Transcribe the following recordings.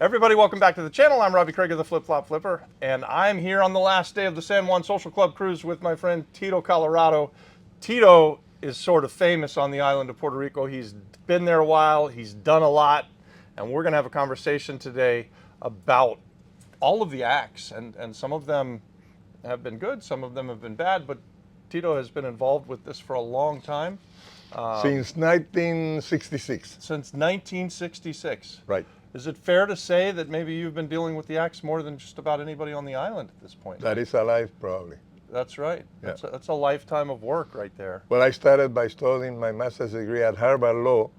Everybody, welcome back to the channel. I'm Robbie Craig of the Flip Flop Flipper, and I'm here on the last day of the San Juan Social Club cruise with my friend Tito Colorado. Tito is sort of famous on the island of Puerto Rico. He's been there a while, he's done a lot, and we're going to have a conversation today about all of the acts, and some of them have been good, some of them have been bad, but Tito has been involved with this for a long time. Since 1966. Since 1966. Right. Is it fair to say that maybe you've been dealing with the acts more than just about anybody on the island at this point? That is alive, probably. That's right. Yeah. That's a lifetime of work right there. Well, I started by studying my master's degree at Harvard Law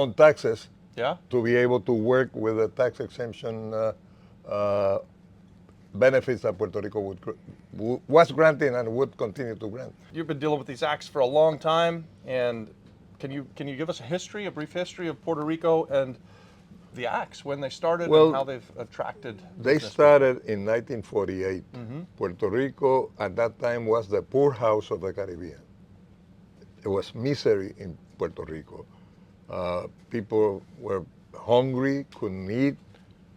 on taxes Yeah? to be able to work with the tax exemption benefits that Puerto Rico was granting and would continue to grant. You've been dealing with these acts for a long time, and can you give us a brief history of Puerto Rico and the acts, when they started and how they've attracted They business started in 1948. Mm-hmm. Puerto Rico at that time was the poorhouse of the Caribbean. There was misery in Puerto Rico. People were hungry, couldn't eat.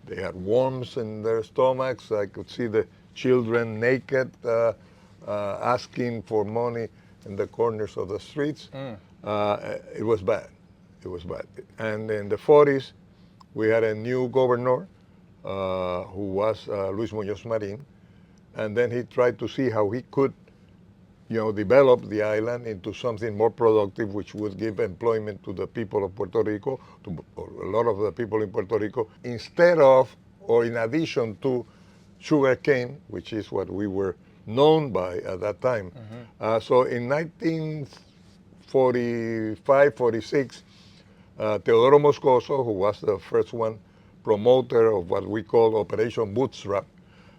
They had worms in their stomachs. I could see the children naked, asking for money in the corners of the streets. It was bad. It was bad. And in the 40s, we had a new governor who was Luis Muñoz Marin, and then he tried to see how he could, develop the island into something more productive, which would give employment to the people of Puerto Rico, to a lot of the people in Puerto Rico, instead of, or in addition to, sugar cane, which is what we were known by at that time. So in 1945, 46, Teodoro Moscoso, who was the first one promoter of what we call Operation Bootstrap,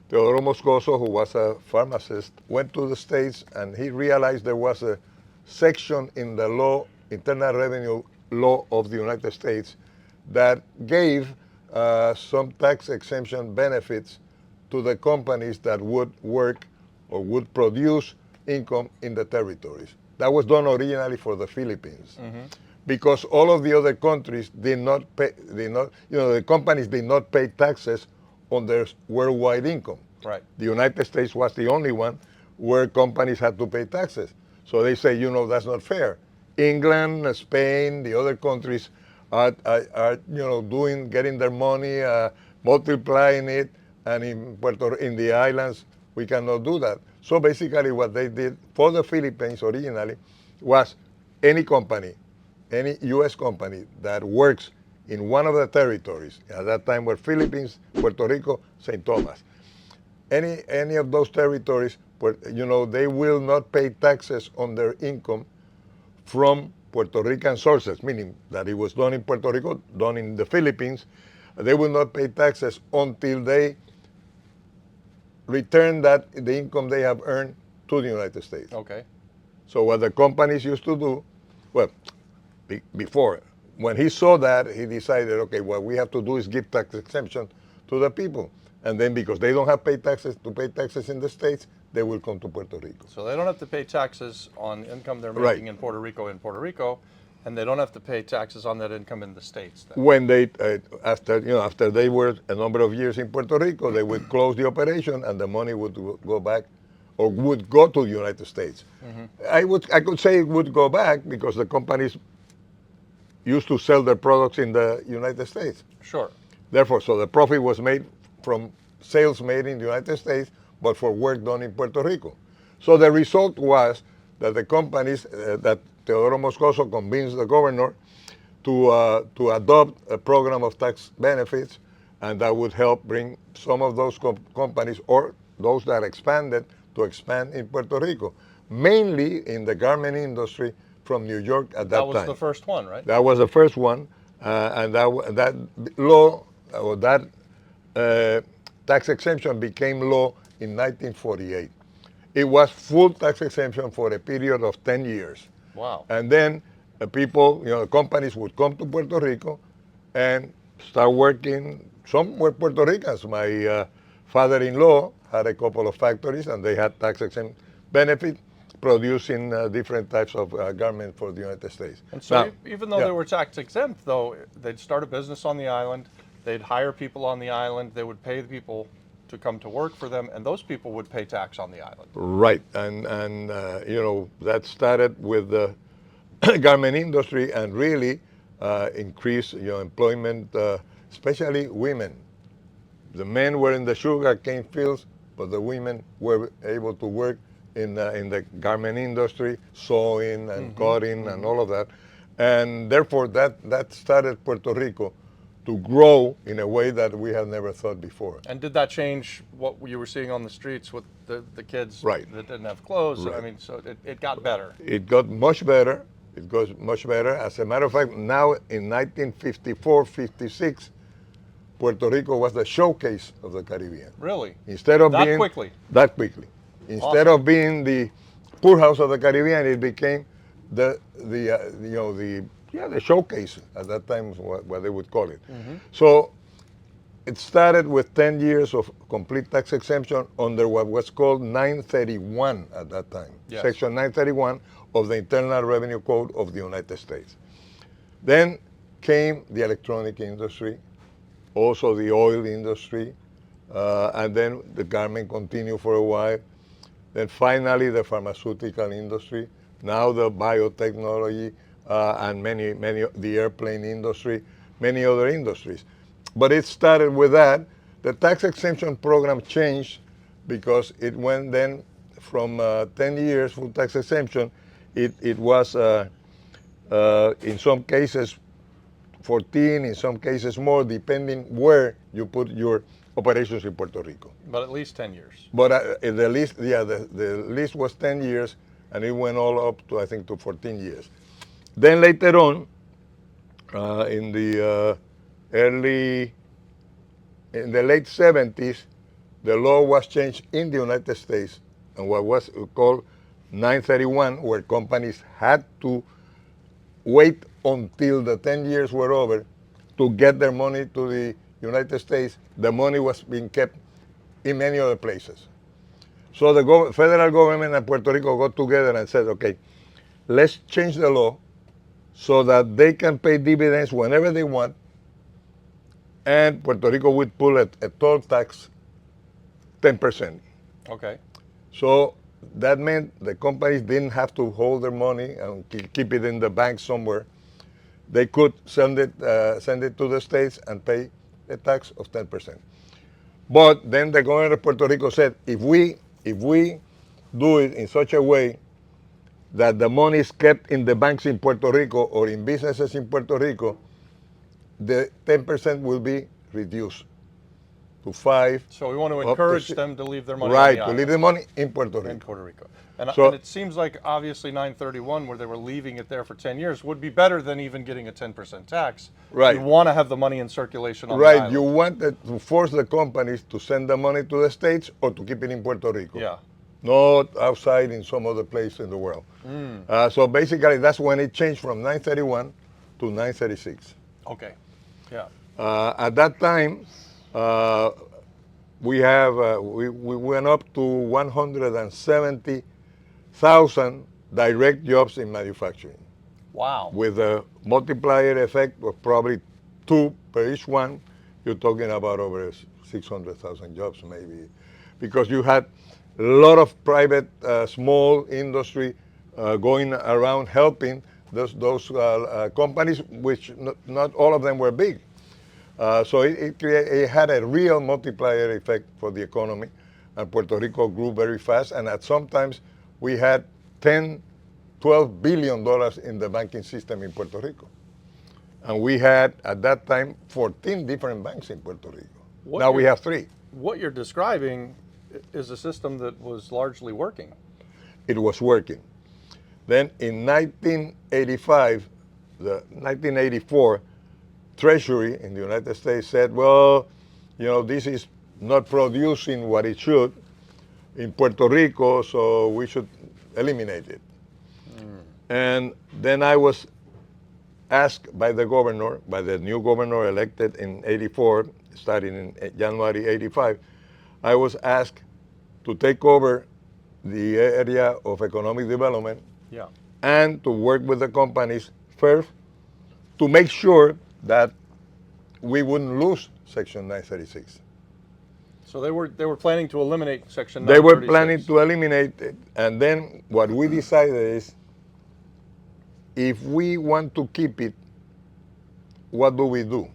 Teodoro Moscoso, who was a pharmacist, went to the States and he realized there was a section in the law, Internal Revenue Law of the United States, that gave some tax exemption benefits to the companies that would work or would produce income in the territories. That was done originally for the Philippines. Because all of the other countries did not pay, the companies did not pay taxes on their worldwide income. Right. The United States was the only one where companies had to pay taxes. So they say, that's not fair. England, Spain, the other countries are getting their money, multiplying it, and in the islands, we cannot do that. So basically what they did for the Philippines originally was any company, any U.S. company that works in one of the territories, at that time were Philippines, Puerto Rico, St. Thomas. Any of those territories, they will not pay taxes on their income from Puerto Rican sources, meaning that it was done in Puerto Rico, done in the Philippines. They will not pay taxes until they return the income they have earned to the United States. Okay. So what the companies used to do, before, when he saw that, he decided, okay, what we have to do is give tax exemption to the people. And then because they don't have pay taxes in the States, they will come to Puerto Rico. So they don't have to pay taxes on income they're making in Puerto Rico, and they don't have to pay taxes on that income in the States. Then. When they, after they were a number of years in Puerto Rico, they would close the operation and the money would go back, or would go to the United States. I could say it would go back because the companies used to sell their products in the United States. Sure. Therefore, so the profit was made from sales made in the United States, but for work done in Puerto Rico. So the result was that the companies, that Teodoro Moscoso convinced the governor to adopt a program of tax benefits, and that would help bring some of those companies, or those that expanded, to expand in Puerto Rico, mainly in the garment industry from New York at that time. That was the first one, right? That was the first one, and that law, or that tax exemption became law in 1948. It was full tax exemption for a period of 10 years. Wow. And then people, companies would come to Puerto Rico and start working. Some were Puerto Ricans. My father-in-law had a couple of factories and they had tax exempt benefit producing different types of garments for the United States. And so even though they were tax exempt, though, they'd start a business on the island, they'd hire people on the island, they would pay the people to come to work for them, and those people would pay tax on the island. Right, and that started with the garment industry and really increased employment, especially women. The men were in the sugar cane fields, but the women were able to work in the garment industry, sewing and cutting and all of that. And therefore, that started Puerto Rico to grow in a way that we had never thought before. And did that change what you were seeing on the streets with the kids Right. that didn't have clothes? Right. I mean, so it got better. It got much better. It goes much better. As a matter of fact, now in 1954, 56, Puerto Rico was the showcase of the Caribbean. Really? Instead of That being quickly? That quickly. Instead of being the poorhouse of the Caribbean, it became the showcase at that time, what they would call it. So it started with 10 years of complete tax exemption under what was called 931 at that time, Yes. Section 931 of the Internal Revenue Code of the United States. Then came the electronic industry, also the oil industry, and then the garment continued for a while. Then finally the pharmaceutical industry, now the biotechnology, and many, the airplane industry, many other industries. But it started with that. The tax exemption program changed because it went then from 10 years full tax exemption, it was in some cases 14, in some cases more, depending where you put your operations in Puerto Rico. But at least 10 years. But the list was 10 years, and it went all up to, I think, to 14 years. Then later on, in the late 70s, the law was changed in the United States, and what was called 931, where companies had to wait until the 10 years were over to get their money to the United States. The money was being kept in many other places. So the federal government and Puerto Rico got together and said, okay, let's change the law so that they can pay dividends whenever they want, and Puerto Rico would pull a toll tax 10%. Okay. So that meant the companies didn't have to hold their money and keep it in the bank somewhere. They could send it to the states and pay a tax of 10%. But then the government of Puerto Rico said, if we do it in such a way that the money is kept in the banks in Puerto Rico or in businesses in Puerto Rico, the 10% will be reduced to 5. So we want to encourage them to leave their money on Right, the to island. leave the money in Puerto Rico. In Puerto Rico. And So- it seems like obviously 931, where they were leaving it there for 10 years, would be better than even getting a 10% tax. Right. You want to have the money in circulation on the Right, island. you wanted to force the companies to send the money to the States or to keep it in Puerto Rico. Yeah. Not outside in some other place in the world. So basically, that's when it changed from 931 to 936. Okay. Yeah. At that time, we went up to 170,000 direct jobs in manufacturing, Wow. with a multiplier effect of probably 2 per each one. You're talking about over 600,000 jobs maybe, because you had a lot of private small industry going around helping those companies, which not all of them were big. So it had a real multiplier effect for the economy, and Puerto Rico grew very fast, and at sometimes we had $10-12 billion in the banking system in Puerto Rico. And we had, at that time, 14 different banks in Puerto Rico. Now we have 3. What you're describing is a system that was largely working. It was working. Then in 1984, Treasury in the United States said, well, this is not producing what it should in Puerto Rico, so we should eliminate it. And then I was asked by the new governor elected in 84, starting in January 85, I was asked to take over the area of economic development, Yeah. and to work with the companies first to make sure that we wouldn't lose Section 936. So they were planning to eliminate Section They were 936. planning to eliminate it, and then what we decided is, if we want to keep it, what do we do?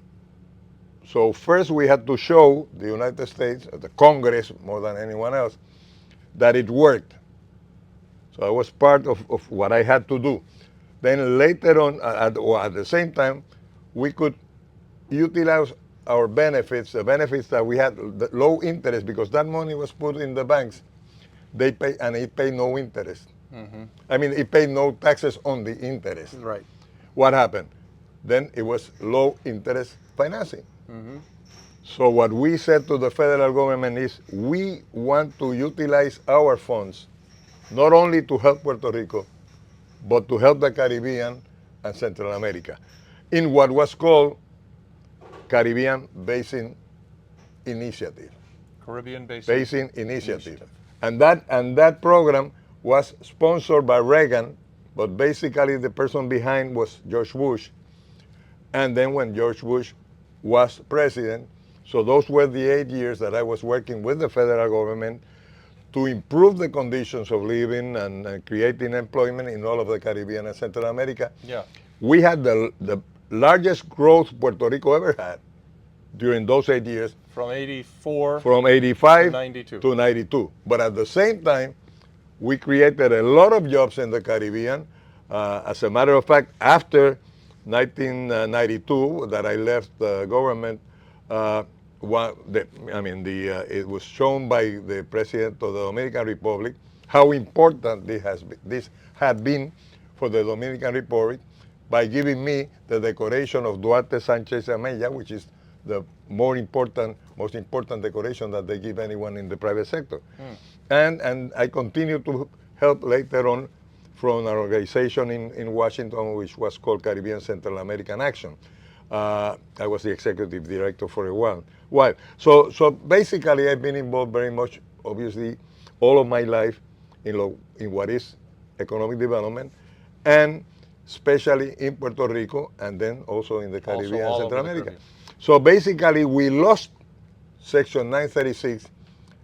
So first we had to show the United States, the Congress more than anyone else, that it worked. So that was part of what I had to do. Then later on, at the same time, we could utilize our benefits, the benefits that we had, the low interest, because that money was put in the banks. They pay, and it paid no interest. I mean, it paid no taxes on the interest. Right. What happened? Then it was low interest financing. So what we said to the federal government is, we want to utilize our funds not only to help Puerto Rico, but to help the Caribbean and Central America in what was called Caribbean Basin Initiative. Caribbean Basin Initiative. And that program was sponsored by Reagan, but basically the person behind was George Bush. And then when George Bush was president, so those were the 8 years that I was working with the federal government to improve the conditions of living and creating employment in all of the Caribbean and Central America. Yeah. We had the largest growth Puerto Rico ever had during those 8 years. From 84 From 85 to 92. to 92. But at the same time, we created a lot of jobs in the Caribbean. As a matter of fact, after 1992, that I left the government, it was shown by the President of the Dominican Republic how important this had been for the Dominican Republic by giving me the decoration of Duarte Sanchez Amaya, which is the most important decoration that they give anyone in the private sector. And I continue to help later on from an organization in Washington, which was called Caribbean Central American Action. I was the executive director for a while. So basically, I've been involved very much, obviously, all of my life in what is economic development, and especially in Puerto Rico, and then also in the Caribbean and Central America. So basically, we lost Section 936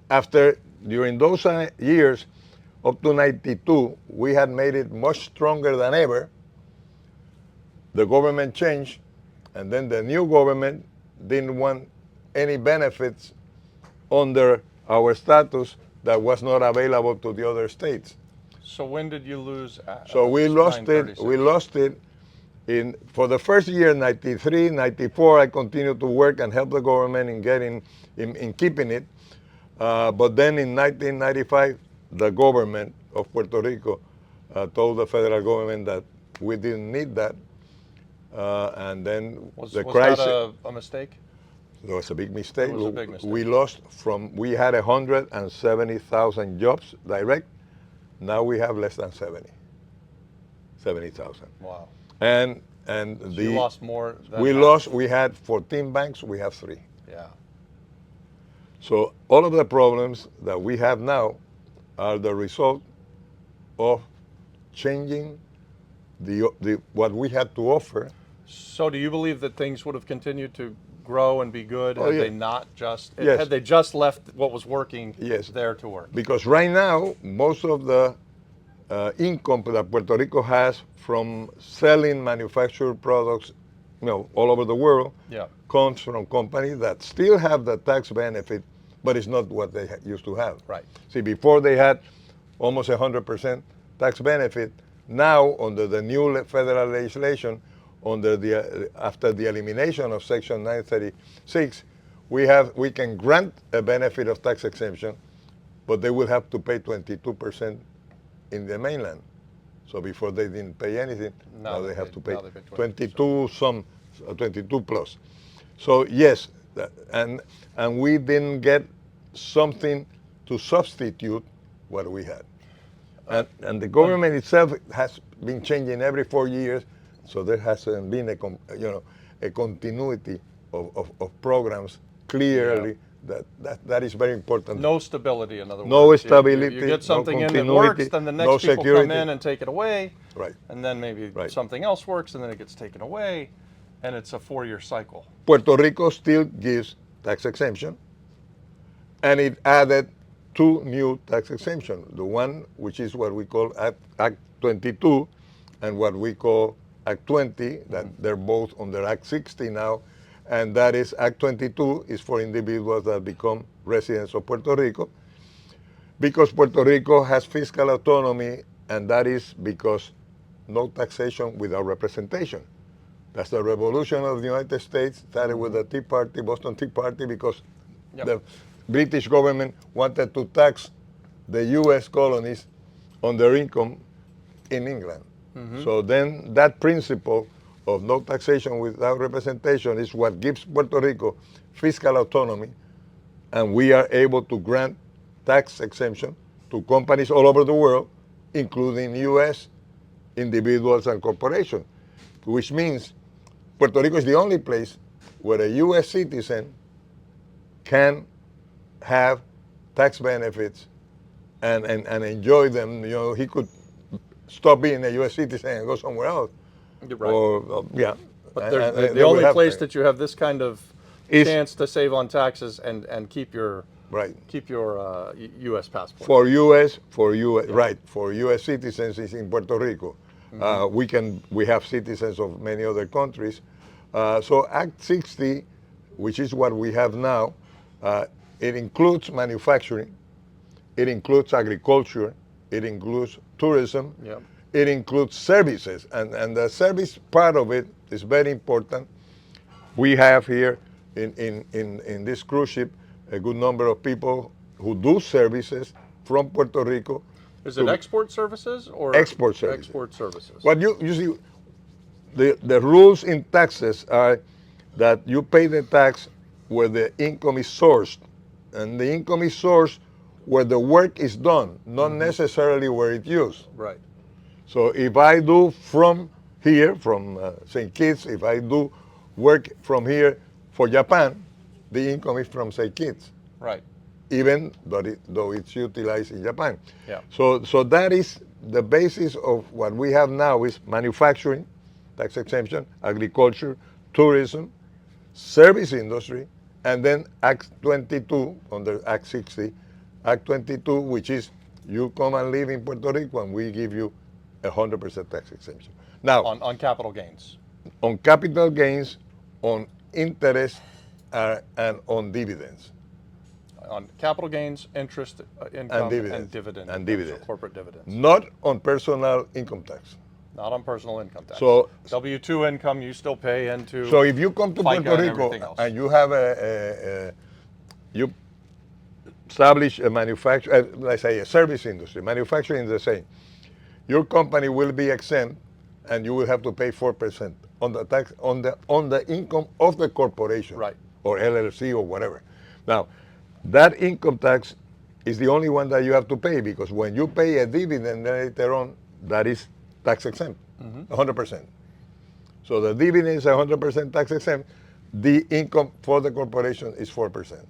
after, during those years, up to 92, we had made it much stronger than ever. The government changed, and then the new government didn't want any benefits under our status that was not available to the other states. So when did you lose? So we lost it. We lost it for the first year, 93, 94. I continued to work and help the government in keeping it. But then in 1995, the government of Puerto Rico told the federal government that we didn't need that. And then the crisis. Was that a mistake? It was a big mistake. It was a big mistake. We had 170,000 jobs direct. Now we have less than 70,000. Wow. And you lost more than we had 14 banks, we have 3. Yeah. So all of the problems that we have now are the result of changing what we had to offer. So do you believe that things would have continued to grow and be good had they not just Yes. had they just left what was working Yes. there to work? Because right now, most of the income that Puerto Rico has from selling manufactured products, all over the world, comes from companies that still have the tax benefit, but it's not what they used to have. Right. See, before they had almost 100% tax benefit. Now, under the new federal legislation, after the elimination of Section 936, we can grant a benefit of tax exemption, but they will have to pay 22% in the mainland. So before they didn't pay anything, now they have to pay 22 plus. So yes, and we didn't get something to substitute what we had. And the government itself has been changing every 4 years, so there hasn't been a continuity of programs clearly. That is very important. No stability, in other words. No stability. You get something no in that works, then the next people come in and take it away. Right. And then maybe something else works, and then it gets taken away. And it's a 4-year cycle. Puerto Rico still gives tax exemption, and it added 2 new tax exemptions. The one which is what we call Act 22 and what we call Act 20, that they're both under Act 60 now, and that is Act 22 is for individuals that become residents of Puerto Rico, because Puerto Rico has fiscal autonomy, and that is because no taxation without representation. That's the revolution of the United States, started with the Tea Party, Boston Tea Party, because the British government wanted to tax the U.S. colonies on their income in England. So then that principle of no taxation without representation is what gives Puerto Rico fiscal autonomy, and we are able to grant tax exemption to companies all over the world, including U.S. individuals and corporations, which means Puerto Rico is the only place where a U.S. citizen can have tax benefits and enjoy them. You know, he could stop being a U.S. citizen and go somewhere else. Right. Or yeah. But And the they only will place have that you have this kind of is chance to save on taxes and keep your right U.S. passport. for U.S. right for U.S. citizens is in Puerto Rico. We have citizens of many other countries. So Act 60, which is what we have now, it includes manufacturing, it includes agriculture, it includes tourism, Yep. it includes services, and the service part of it is very important. We have here in this cruise ship a good number of people who do services from Puerto Rico. Is it export services or Export services. Export services. What you see, the rules in taxes are that you pay the tax where the income is sourced, and the income is sourced where the work is done, not necessarily where it's used. Right. So if I do from here, from St. Kitts, if I do work from here for Japan, the income is from St. Kitts, Right. even though it's utilized in Japan. Yeah. So that is the basis of what we have now is manufacturing, tax exemption, agriculture, tourism, service industry, and then Act 22 under Act 60, Act 22, which is you come and live in Puerto Rico and we give you 100% tax exemption. Now, On capital gains. on capital gains, on interest, and on dividends. On capital gains, interest, income, dividends. and dividend. And dividends. So corporate dividends. Not on personal income tax. Not on personal income tax. So W-2 income you still pay into. So if you come to FICA Puerto and Rico everything else. and you have you establish a manufacturer, let's say a service industry, manufacturing is the same. Your company will be exempt, and you will have to pay 4% on the tax on the income of the corporation, Right. or LLC or whatever. Now, that income tax is the only one that you have to pay, because when you pay a dividend later on, that is tax exempt, 100%. So the dividend is 100% tax exempt. The income for the corporation is 4%.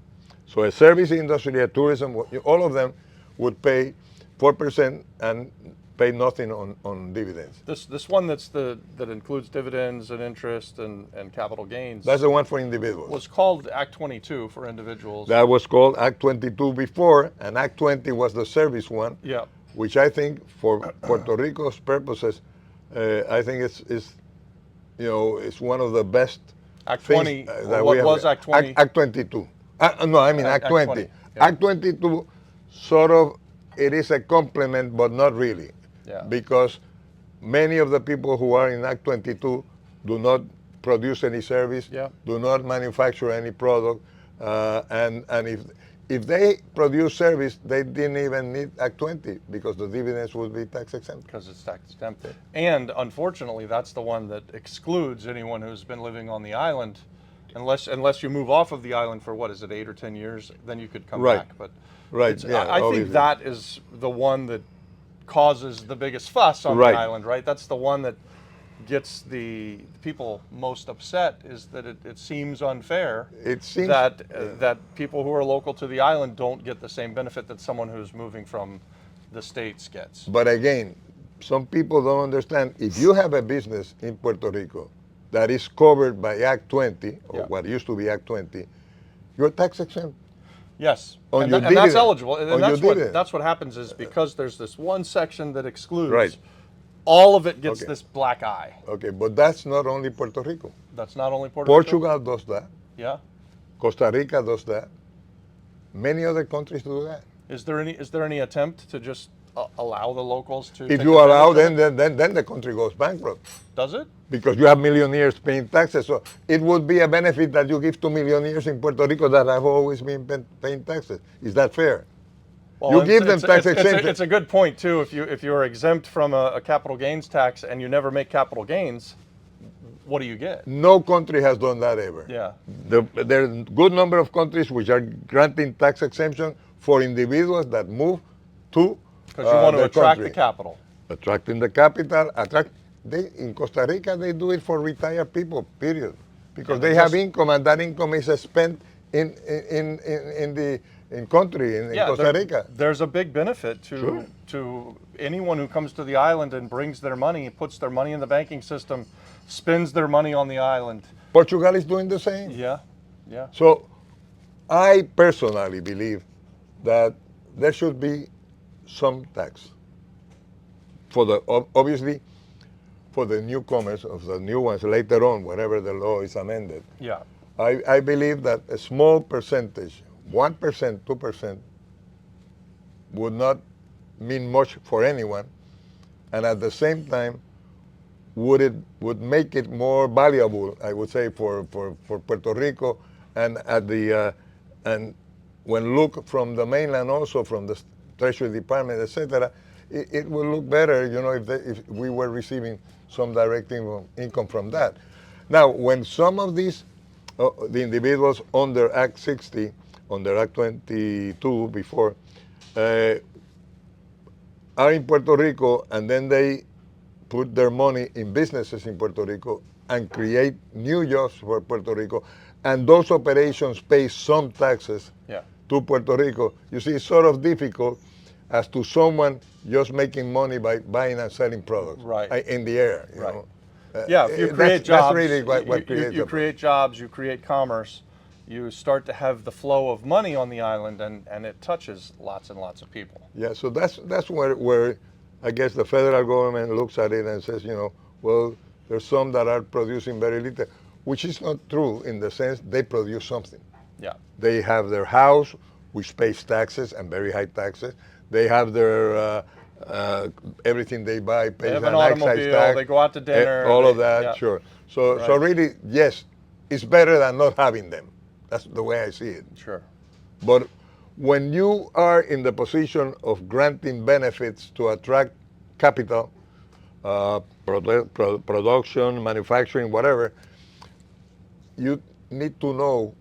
So a service industry, a tourism, all of them would pay 4% and pay nothing on dividends. This one that includes dividends and interest and capital gains. That's the one for individuals. Was called Act 22 for individuals. That was called Act 22 before, and Act 20 was the service one. Yeah. Which I think for Puerto Rico's purposes, I think it's one of the best. Act things, 20. that What we have. was Act 20? Act 22. No, I mean Act 20. 20, yeah. Act 22, sort of, it is a complement, but not really. Yeah. Because many of the people who are in Act 22 do not produce any service, Yeah. do not manufacture any product, and if they produce service, they didn't even need Act 20 because the dividends would be tax exempt. Because it's tax exempt. And unfortunately, that's the one that excludes anyone who's been living on the island, unless you move off of the island for 8 or 10 years, then you could come Right. back. But Right. Yeah, I think obviously. that is the one that causes the biggest fuss on Right. the island, right? That's the one that gets the people most upset, is that it seems unfair It seems that people who are local to the island don't get the same benefit that someone who's moving from the States gets. But again, some people don't understand. If you have a business in Puerto Rico that is covered by Act 20, or Yeah. what used to be Act 20, you're tax exempt. Yes, On and, your and that's dividend. eligible, On and your that's what dividend. that's what happens is because there's this one section that excludes, Right. all of it gets Okay. this black eye. Okay, but that's not only Puerto Rico. That's not only Puerto Rico. Portugal does that. Yeah. Costa Rica does that. Many other countries do that. Is there any attempt to just allow the locals to? If take you allow, advantage of then the country goes bankrupt. it? Does it? Because you have millionaires paying taxes. So it would be a benefit that you give to millionaires in Puerto Rico that have always been paying taxes. Is that fair? Well, You give them tax it's exemption. It's a good point too. If you're exempt from a capital gains tax and you never make capital gains, what do you get? No country has done that ever. Yeah. There are a good number of countries which are granting tax exemption for individuals that move to Because you want to the attract country. the capital. Attracting the capital, in Costa Rica they do it for retired people, period. Because Yeah, they have just- income and that income is spent in country, in Costa Rica. There's a big benefit to Sure. to anyone who comes to the island and brings their money, puts their money in the banking system, spends their money on the island. Portugal is doing the same. Yeah, yeah. So I personally believe that there should be some tax for obviously for the newcomers, of the new ones later on, whenever the law is amended. Yeah. I believe that a small percentage, 1%, 2%, would not mean much for anyone, and at the same time would make it more valuable, I would say, for Puerto Rico, and and when look from the mainland, also from the Treasury Department, etc., it will look better, if we were receiving some direct income from that. Now, when some of these the individuals under Act 60, under Act 22 before, are in Puerto Rico, and then they put their money in businesses in Puerto Rico and create new jobs for Puerto Rico, and those operations pay some taxes to Puerto Rico. You see, it's sort of difficult as to someone just making money by buying and selling products in the air. You know? Yeah, if you create jobs, that's really what creates you create jobs, you create commerce, you start to have the flow of money on the island, and it touches lots and lots of people. Yeah, so that's where I guess the federal government looks at it and says, well, there's some that are producing very little, which is not true in the sense they produce something. Yeah. They have their house, which pays taxes and very high taxes. They have their everything they buy pays they have an an excise automobile, tax. they go out to dinner. All of that, sure. So really, yes, it's better than not having them. That's the way I see it. Sure. But when you are in the position of granting benefits to attract capital, production, manufacturing, whatever, you need to know,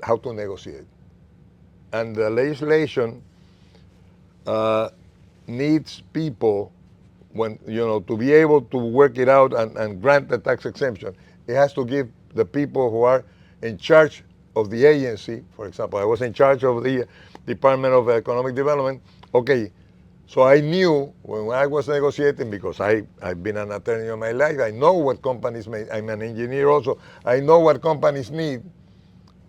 how to negotiate. And the legislation needs people, to be able to work it out and grant the tax exemption. It has to give the people who are in charge of the agency. For example, I was in charge of the Department of Economic Development. Okay, so I knew when I was negotiating, because I've been an attorney all my life, I know what companies make. I'm an engineer also. I know what companies need.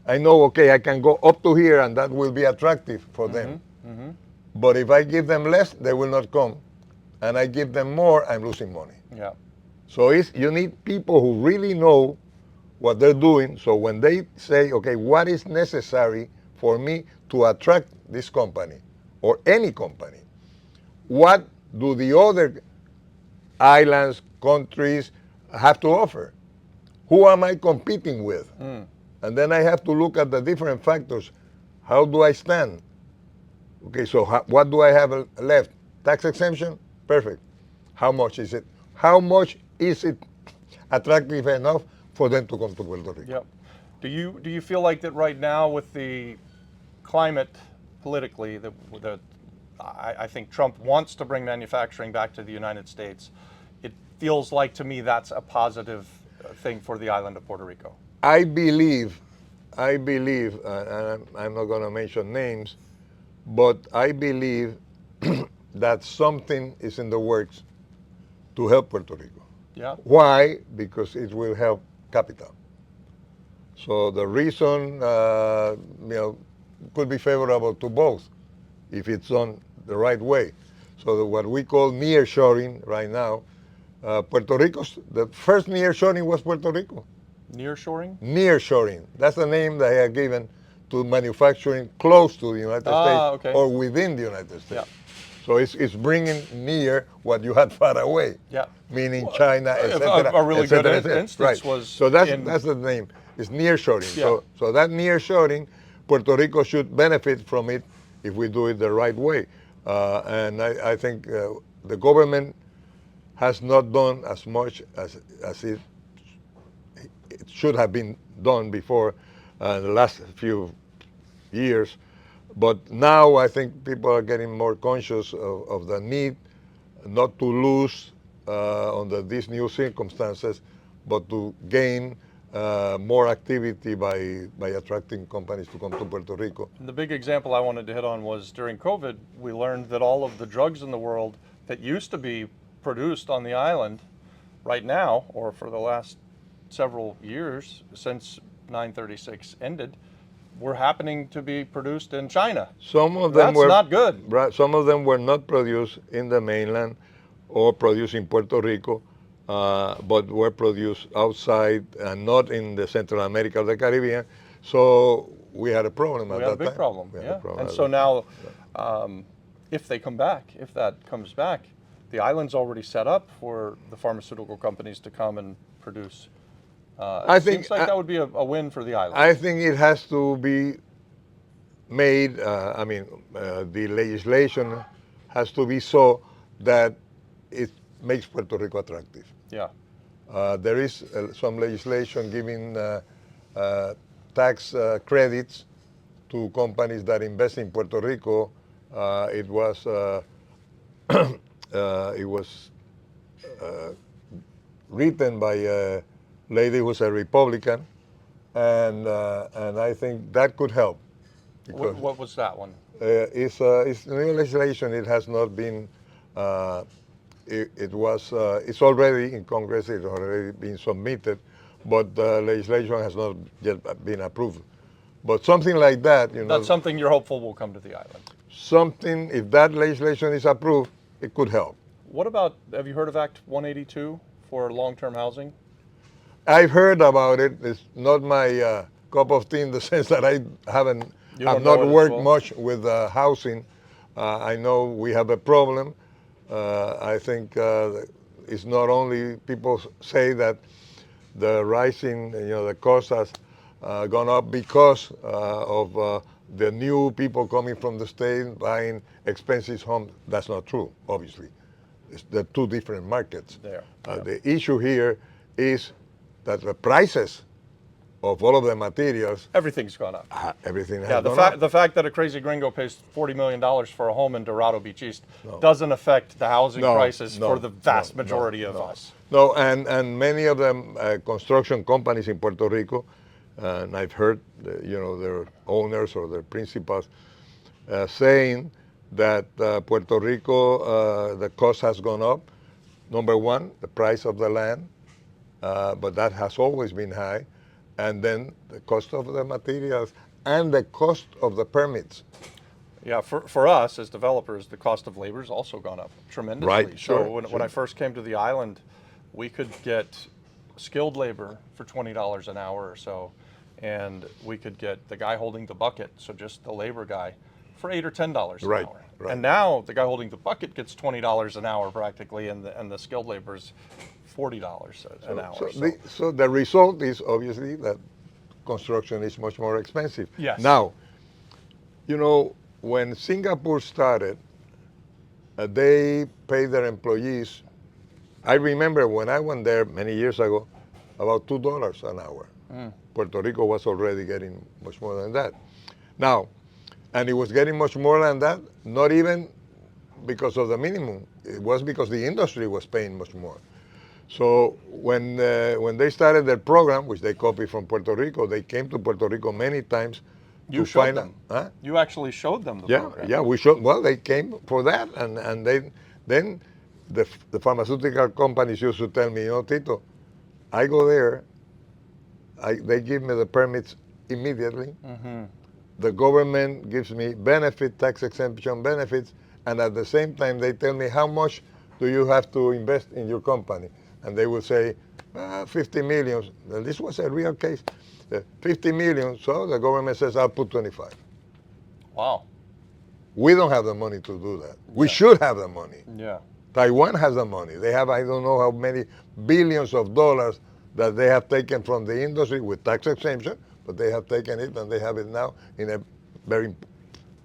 I know, okay, I can go up to here and that will be attractive for them. Mm-hmm. But if I give them less, they will not come. And I give them more, I'm losing money. Yeah. So you need people who really know what they're doing. So when they say, okay, what is necessary for me to attract this company or any company? What do the other islands, countries have to offer? Who am I competing with? And then I have to look at the different factors. How do I stand? Okay, so what do I have left? Tax exemption? Perfect. How much is it? How much is it attractive enough for them to come to Puerto Rico? Yep. Do you feel like that right now with the climate politically, I think Trump wants to bring manufacturing back to the United States. It feels like to me that's a positive thing for the island of Puerto Rico. I believe, and I'm not going to mention names, but I believe that something is in the works to help Puerto Rico. Yeah. Why? Because it will help capital. So the reason, could be favorable to both if it's done the right way. So what we call nearshoring right now, the first nearshoring was Puerto Rico. Nearshoring? Nearshoring. That's the name they are given to manufacturing close to the United States Okay. or within the United States. Yeah. So it's bringing near what you had far away. Yeah. Meaning China, etc. A really good instance Right. was So that's the name. It's nearshoring. Yeah. So that nearshoring, Puerto Rico should benefit from it if we do it the right way. And I think the government has not done as much as it should have been done before the last few years. But now I think people are getting more conscious of the need not to lose under these new circumstances, but to gain more activity by attracting companies to come to Puerto Rico. The big example I wanted to hit on was during COVID, we learned that all of the drugs in the world that used to be produced on the island right now, or for the last several years since 936 ended, were happening to be produced in China. Some of them That's not good. Right, some of them were not produced in the mainland or produced in Puerto Rico, but were produced outside and not in the Central America or the Caribbean. So we had a problem at that time. We had a big problem, yeah. And so now, if they come back, if that comes back, the island's already set up for the pharmaceutical companies to come and produce. I think seems like that would be a win for the island. I think it has to be made, the legislation has to be so that it makes Puerto Rico attractive. Yeah. There is some legislation giving tax credits to companies that invest in Puerto Rico. It was written by a lady who's a Republican, and I think that could help. What was that one? It's new legislation. It has not been. It's already in Congress. It's already been submitted, but the legislation has not yet been approved. But something like that, That's something you're hopeful will come to the island. Something, if that legislation is approved, it could help. What about, have you heard of Act 182 for long-term housing? I've heard about it. It's not my cup of tea in the sense that I have not worked much with housing. I know we have a problem. I think it's not only people say that the rising, the cost has gone up because of the new people coming from the state buying expensive homes. That's not true, obviously. They're two different markets. The issue here is that the prices of all of the materials, everything's gone up. Everything has gone up. The fact that a crazy gringo pays $40 million for a home in Dorado Beach East doesn't affect the housing prices for the vast majority of us. No, and many of them construction companies in Puerto Rico, and I've heard their owners or their principals saying that Puerto Rico, the cost has gone up. Number one, the price of the land, but that has always been high. And then the cost of the materials and the cost of the permits. Yeah, for us as developers, the cost of labor has also gone up tremendously. Right, so sure, when I first came to the island, we could get skilled labor for $20 an hour or so, and we could get the guy holding the bucket, so just the labor guy, for $8 or $10 an hour. Right. And now the guy holding the bucket gets $20 an hour practically, and the skilled labor is $40 an hour. So the result is obviously that construction is much more expensive. Yes. Now, when Singapore started, they paid their employees. I remember when I went there many years ago, about $2 an hour. Puerto Rico was already getting much more than that. Now, and it was getting much more than that, not even because of the minimum. It was because the industry was paying much more. So when they started their program, which they copied from Puerto Rico, they came to Puerto Rico many times. You showed them. Huh? You actually showed them the program. Yeah, we showed. Well, they came for that, and then the pharmaceutical companies used to tell me, you know, Tito, I go there, they give me the permits immediately. The government gives me benefit, tax exemption benefits, and at the same time they tell me how much do you have to invest in your company. And they will say, 50 million. Well, this was a real case. 50 million, so the government says, I'll put 25. Wow. We don't have the money to do that. We should have the money. Yeah. Taiwan has the money. They have, I don't know how many billions of dollars that they have taken from the industry with tax exemption, but they have taken it and they have it now in a very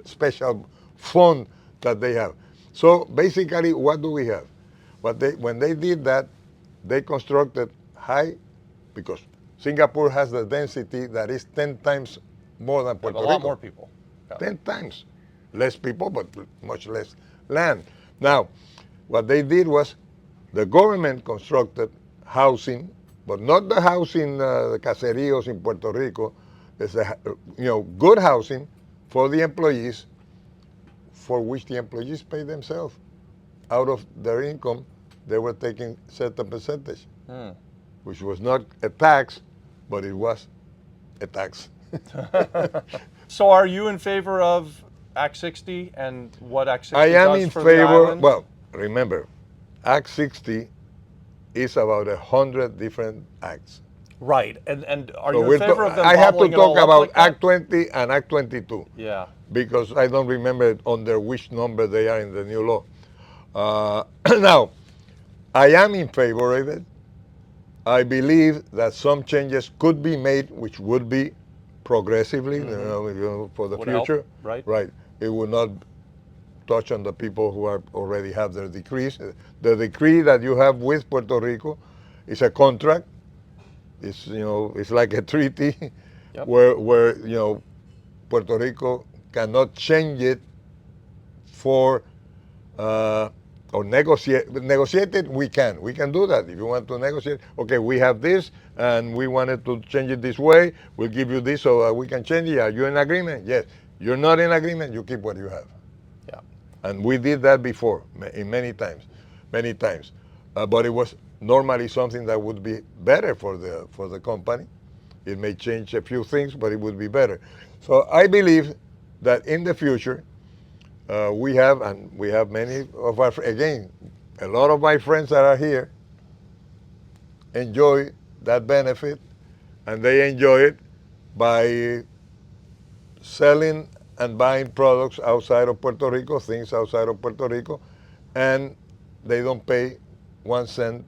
special fund that they have. So basically, what do we have? When they did that, they constructed high, because Singapore has the density that is 10 times more than Puerto A Rico. lot more people. Yeah. 10 times. Less people, but much less land. Now, what they did was the government constructed housing, but not the housing, the caseríos in Puerto Rico. It's good housing for the employees, for which the employees pay themselves. Out of their income, they were taking certain percentage, which was not a tax, but it was a tax. So are you in favor of Act 60 and what Act 60 I am does in for the favor. island? Well, remember, Act 60 is about 100 different acts. Right. And are So you in favor of them I have to bottling it all talk up about like that? Act 20 and Act 22. Yeah. Because I don't remember under which number they are in the new law. Now, I am in favor of it. I believe that some changes could be made, which would be progressively, for the Would help, future. right? Right. It will not touch on the people who already have their decrees. The decree that you have with Puerto Rico is a contract. It's it's like a treaty Yep. where Puerto Rico cannot change it for or negotiate. Negotiate it, we can. We can do that. If you want to negotiate, okay, we have this and we wanted to change it this way. We'll give you this so we can change it. Are you in agreement? Yes. You're not in agreement, you keep what you have. Yeah. And we did that before, many times. But it was normally something that would be better for the company. It may change a few things, but it would be better. So I believe that in the future, we have many of our, again, a lot of my friends that are here enjoy that benefit, and they enjoy it by selling and buying products outside of Puerto Rico, things outside of Puerto Rico, and they don't pay 1 cent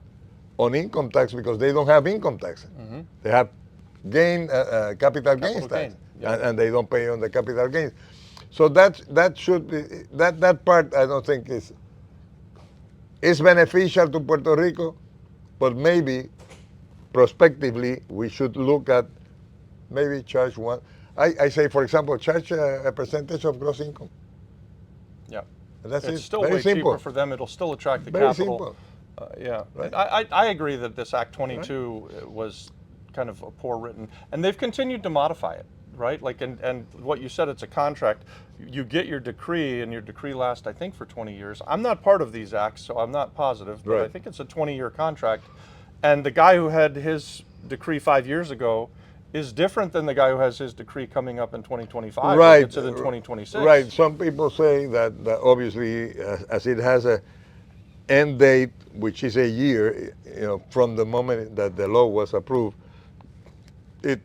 on income tax because they don't have income tax. They have capital gains tax, yeah. and they don't pay on the capital gains. So that should be that part. I don't think is beneficial to Puerto Rico, but maybe prospectively we should look at maybe charge one. I say, for example, charge a percentage of gross income. Yeah. And that's It's it. still Very way simple. cheaper for them. It'll still attract the Very capital. simple. Yeah. Right. I agree that this Act 22 was kind of a poor written, and they've continued to modify it, right? Like, and what you said, it's a contract. You get your decree, and your decree lasts, I think, for 20 years. I'm not part of these acts, so I'm not positive, but I think it's a 20-year contract. And the guy who had his decree 5 years ago is different than the guy who has his decree coming up in 2025. Right. Gets it in 2026. Right. Some people say that obviously, as it has a end date, which is a year, from the moment that the law was approved, it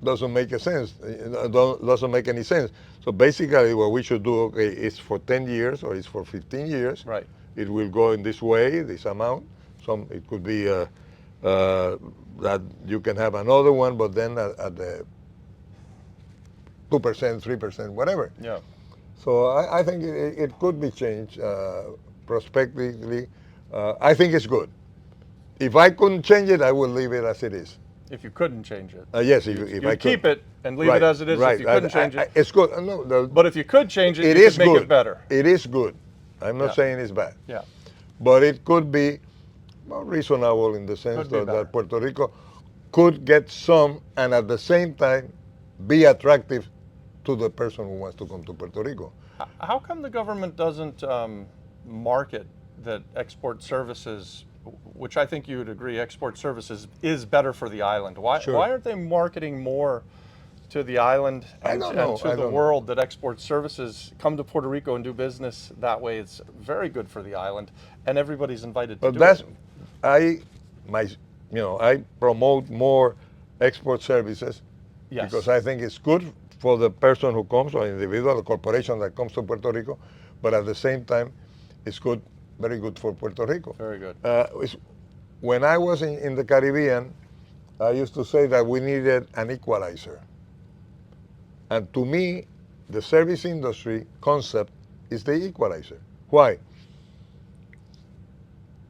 doesn't make a sense. It doesn't make any sense. So basically, what we should do, okay, is for 10 years or it's for 15 years. Right. It will go in this way, this amount. It could be that you can have another one, but then at the 2%, 3%, whatever. Yeah. So I think it could be changed prospectively. I think it's good. If I couldn't change it, I would leave it as it is. If you couldn't change it. Yes, if I could. Keep it and leave it as it is. Right. If you couldn't change it. It's good. No, But if you could change it, it you is could make good. it better. It is good. I'm not saying it's bad. Yeah. But it could be reasonable in the sense that Puerto Rico could get some, and at the same time be attractive to the person who wants to come to Puerto Rico. How come the government doesn't market that export services, which I think you would agree, export services is better for the island. Why Sure. why aren't they marketing more to the island I and, don't and know. to the world that export services come to Puerto Rico and do business that way? It's very good for the island, and everybody's invited to But do that's it. I promote more export services Yes. because I think it's good for the person who comes, or individual, or corporation that comes to Puerto Rico, but at the same time, it's good, very good for Puerto Rico. Very good. When I was in the Caribbean, I used to say that we needed an equalizer. And to me, the service industry concept is the equalizer. Why?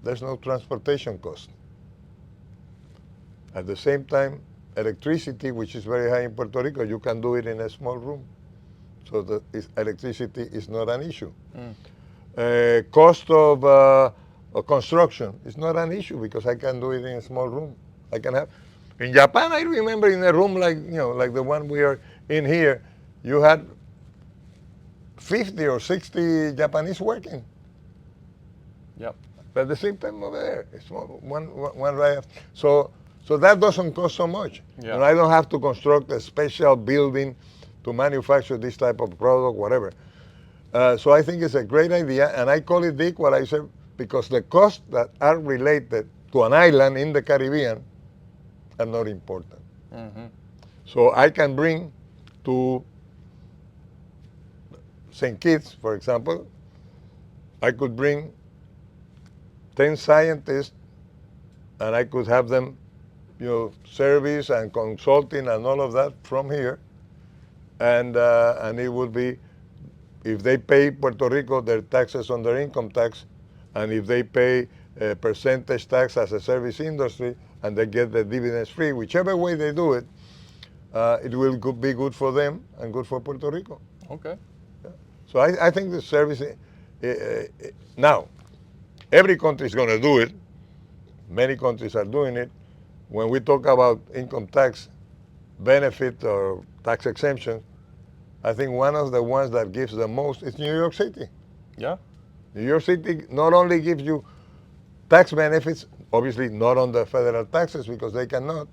There's no transportation cost. At the same time, electricity, which is very high in Puerto Rico, you can do it in a small room. So the electricity is not an issue. Cost of construction is not an issue because I can do it in a small room. I can have. In Japan, I remember in a room like the one we are in here, you had 50 or 60 Japanese working. Yep. But at the same time over there, it's one right. So that doesn't cost so much. Yeah. And I don't have to construct a special building to manufacture this type of product, whatever. So I think it's a great idea, and I call it the equalizer because the costs that are related to an island in the Caribbean are not important. Mm-hmm. So I can bring to St. Kitts, for example, I could bring 10 scientists and I could have them, service and consulting and all of that from here. And it would be, if they pay Puerto Rico their taxes on their income tax, and if they pay a percentage tax as a service industry, and they get the dividends free, whichever way they do it, it will be good for them and good for Puerto Rico. Okay. So I think the service, now, every country is going to do it. Many countries are doing it. When we talk about income tax benefit or tax exemption, I think one of the ones that gives the most is New York City. Yeah. New York City not only gives you tax benefits, obviously not on the federal taxes because they cannot,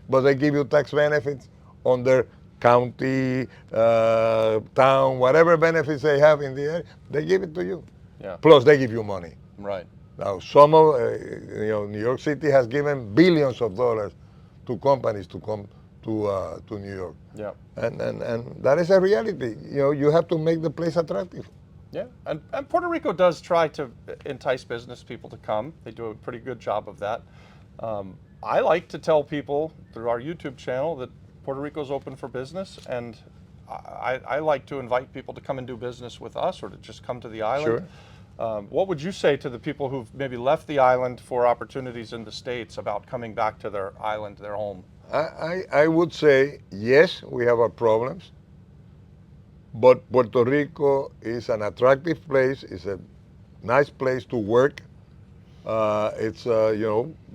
but they give you tax benefits on their county, town, whatever benefits they have in the area, they give it to you. Yeah. Plus they give you money. Right. Now, some of, New York City has given billions of dollars to companies to come to New York. Yeah. And that is a reality. You have to make the place attractive. Yeah, and Puerto Rico does try to entice business people to come. They do a pretty good job of that. I like to tell people through our YouTube channel that Puerto Rico is open for business, and I like to invite people to come and do business with us or to just come to the island. Sure. What would you say to the people who've maybe left the island for opportunities in the States about coming back to their island, their home? I would say, yes, we have our problems, but Puerto Rico is an attractive place. It's a nice place to work. It's,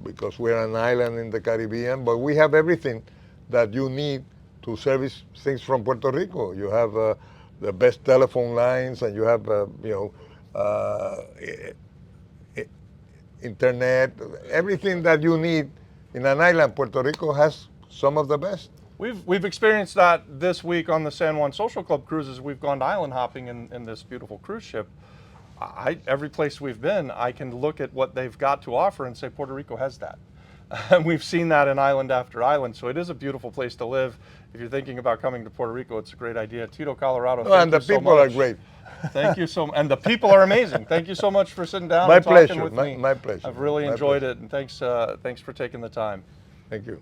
because we're an island in the Caribbean, but we have everything that you need to service things from Puerto Rico. You have the best telephone lines, and you have, internet, everything that you need in an island. Puerto Rico has some of the best. We've experienced that this week on the San Juan Social Club cruises. We've gone island hopping in this beautiful cruise ship. Every place we've been, I can look at what they've got to offer and say Puerto Rico has that. And we've seen that in island after island. So it is a beautiful place to live. If you're thinking about coming to Puerto Rico, it's a great idea. Tito Colorado, thank and the you so people much. are great. Thank you so much. And the people are amazing. Thank you so much for sitting down My and talking pleasure. with me. My pleasure. I've really My enjoyed pleasure. it, and thanks for taking the time. Thank you.